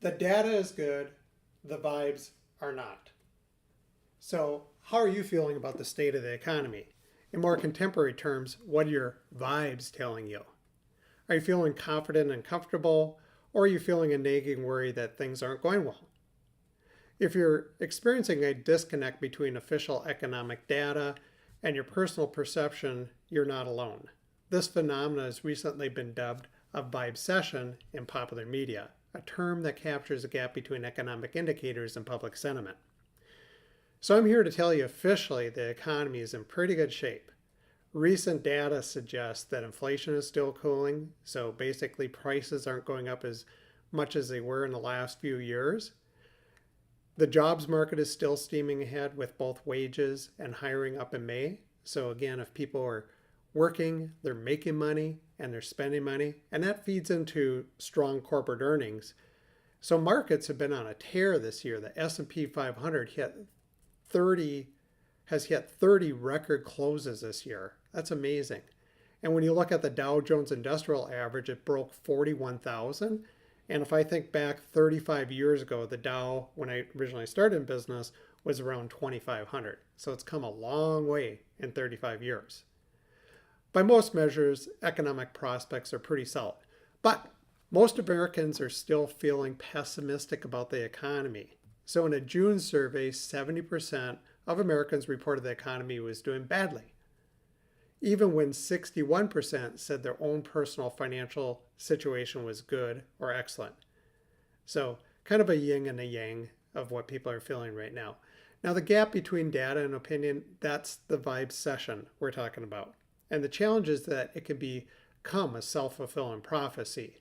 The data is good, the vibes are not. So, how are you feeling about the state of the economy? In more contemporary terms, what are your vibes telling you? Are you feeling confident and comfortable, or are you feeling a nagging worry that things aren't going well? If you're experiencing a disconnect between official economic data and your personal perception, you're not alone. This phenomenon has recently been dubbed a Vibecession in popular media, a term that captures the gap between economic indicators and public sentiment. So I'm here to tell you officially the economy is in pretty good shape. Recent data suggests that inflation is still cooling, so basically prices aren't going up as much as they were in the last few years. The jobs market is still steaming ahead with both wages and hiring up in May. So again, if people are working, they're making money and they're spending money, and that feeds into strong corporate earnings. So markets have been on a tear this year. The S&P 500 has hit 30 record closes this year. That's amazing. And when you look at the Dow Jones Industrial Average, it broke 41,000. And if I think back 35 years ago, the Dow, when I originally started in business, was around 2,500. So it's come a long way in 35 years. By most measures, economic prospects are pretty solid. But most Americans are still feeling pessimistic about the economy. So in a June survey, 70% of Americans reported the economy was doing badly, even when 61% said their own personal financial situation was good or excellent. So kind of a yin and a yang of what people are feeling right now. Now the gap between data and opinion, that's the Vibecession we're talking about. And the challenge is that it can become a self-fulfilling prophecy.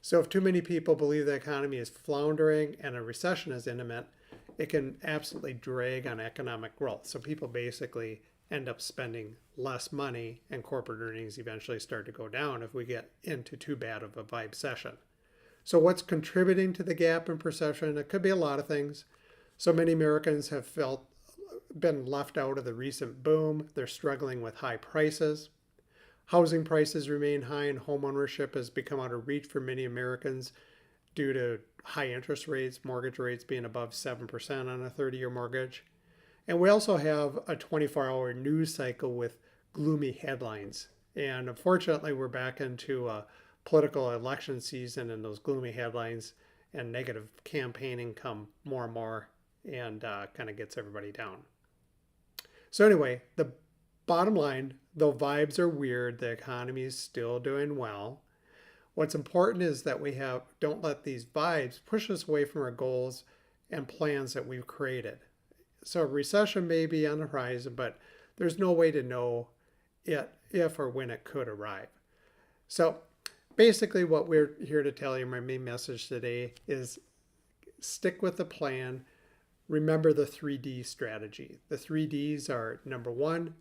So if too many people believe the economy is floundering and a recession is imminent, it can absolutely drag on economic growth. So people basically end up spending less money and corporate earnings eventually start to go down if we get into too bad of a Vibecession. So what's contributing to the gap in perception? It could be a lot of things. So many Americans have been left out of the recent boom. They're struggling with high prices. Housing prices remain high and home ownership has become out of reach for many Americans due to high interest rates, mortgage rates being above 7% on a 30-year mortgage. And we also have a 24-hour news cycle with gloomy headlines. And unfortunately, we're back into a political election season, and those gloomy headlines and negative campaigning come more and more and kind of gets everybody down. So anyway, the bottom line, though vibes are weird, the economy is still doing well. What's important is that don't let these vibes push us away from our goals and plans that we've created. So a recession may be on the horizon, but there's no way to know if or when it could arrive. So basically what we're here to tell you, my main message today is stick with the plan. Remember the 3D strategy. The 3Ds are number one,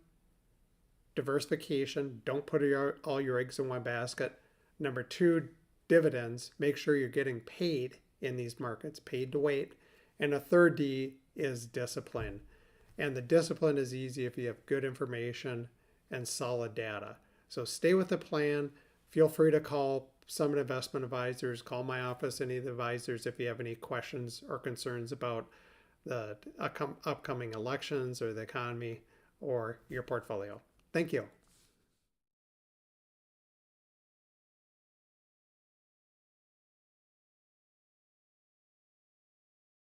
diversification. Don't put all your eggs in one basket. Number two, dividends. Make sure you're getting paid in these markets, paid to wait. And a third D is discipline. And the discipline is easy if you have good information and solid data. So stay with the plan. Feel free to call Summit Investment Advisors, call my office, any of the advisors if you have any questions or concerns about the upcoming elections or the economy or your portfolio. Thank you.